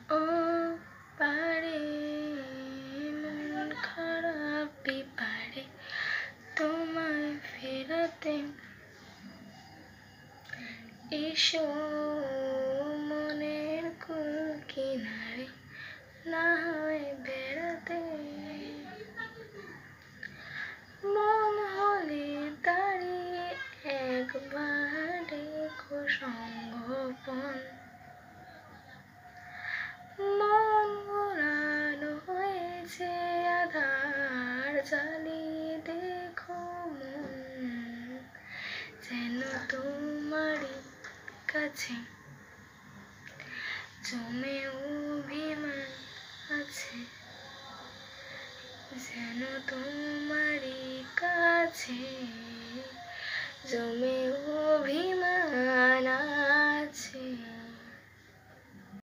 ও পারে মন খারাপই পারে তোমায় ফেরাতে। এসো মনের কুল কিনারে না হয় বেড়াতে। মন হলে দাঁড়িয়ে একবার দেখো সঙ্গোপন। মন ঘোরানো হয়েছে আধার জ্বালিয়ে দেখো মন যেন তোমারই কাছে জমে অভিমান আছে। যেন তোমারই কাছে জমে অভিমান।